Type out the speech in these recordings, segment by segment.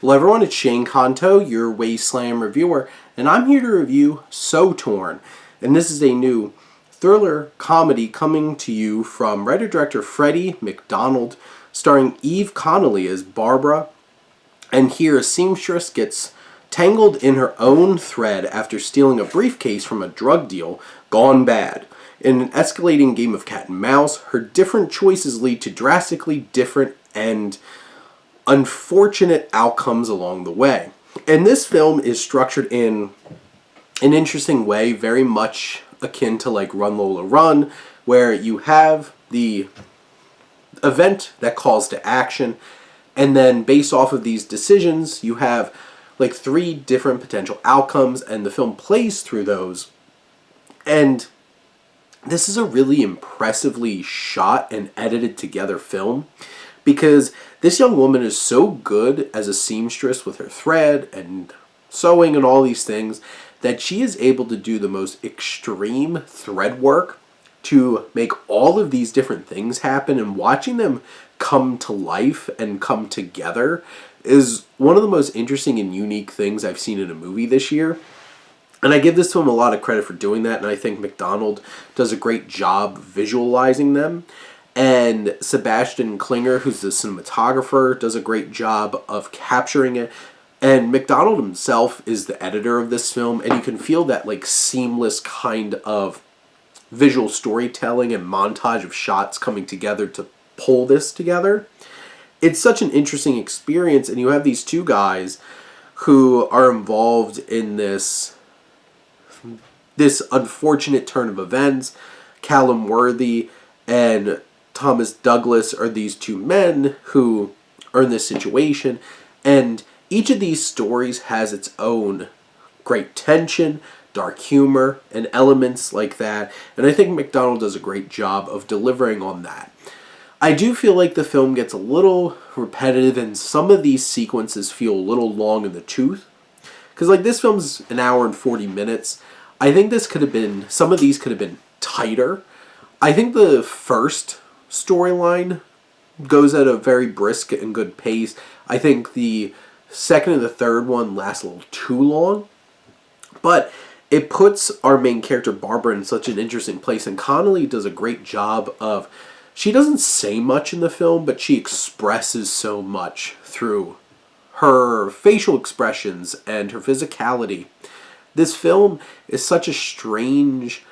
Hello everyone, it's Shane Kanto, your Wasteland reviewer, and I'm here to review So Torn. And this is a new thriller comedy coming to you from writer-director Freddie McDonald, starring Eve Connolly as Barbara. And here a seamstress gets tangled in her own thread after stealing a briefcase from a drug deal gone bad. In an escalating game of cat and mouse, her different choices lead to drastically different and unfortunate outcomes along the way. And this film is structured in an interesting way, very much akin to like Run Lola Run, where you have the event that calls to action, and then based off of these decisions, you have like three different potential outcomes, and the film plays through those. And this is a really impressively shot and edited together film, because this young woman is so good as a seamstress with her thread and sewing and all these things that she is able to do the most extreme thread work to make all of these different things happen, and watching them come to life and come together is one of the most interesting and unique things I've seen in a movie this year. And I give this film a lot of credit for doing that, and I think McDonald does a great job visualizing them. And Sebastian Klinger, who's the cinematographer, does a great job of capturing it. And McDonald himself is the editor of this film, and you can feel that like seamless kind of visual storytelling and montage of shots coming together to pull this together. It's such an interesting experience, and you have these two guys who are involved in this unfortunate turn of events. Callum Worthy and Thomas Douglas are these two men who are in this situation, and each of these stories has its own great tension, dark humor, and elements like that, and I think McDonald does a great job of delivering on that. I do feel like the film gets a little repetitive, and some of these sequences feel a little long in the tooth, because like this film's an hour and 40 minutes. I think some of these could have been tighter. I think the first storyline goes at a very brisk and good pace. I think the second and the third one last a little too long, but it puts our main character Barbara in such an interesting place, and Connolly does a great job of, she doesn't say much in the film, but she expresses so much through her facial expressions and her physicality. This film is such a strange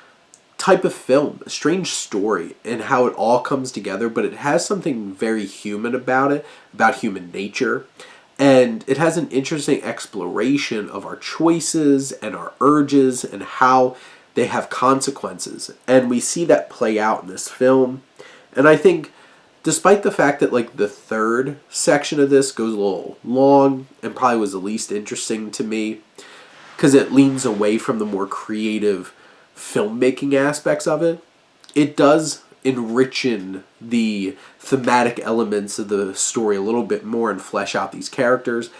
type of film, a strange story, and how it all comes together, but it has something very human about it, about human nature, and it has an interesting exploration of our choices and our urges and how they have consequences, and we see that play out in this film. And I think despite the fact that like the third section of this goes a little long and probably was the least interesting to me, because it leans away from the more creative filmmaking aspects of it, it does enrichen the thematic elements of the story a little bit more and flesh out these characters.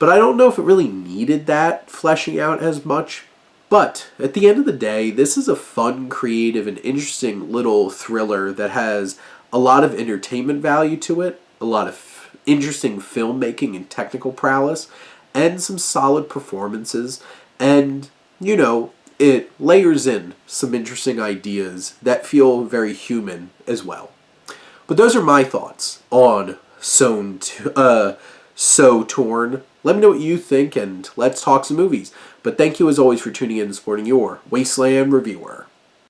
But I don't know if it really needed that fleshing out as much. But at the end of the day, this is a fun, creative, and interesting little thriller that has a lot of entertainment value to it, a lot of interesting filmmaking and technical prowess, and some solid performances, and, you know, it layers in some interesting ideas that feel very human as well. But those are my thoughts on So Torn. Let me know what you think, and let's talk some movies. But thank you as always for tuning in and supporting your Wasteland reviewer.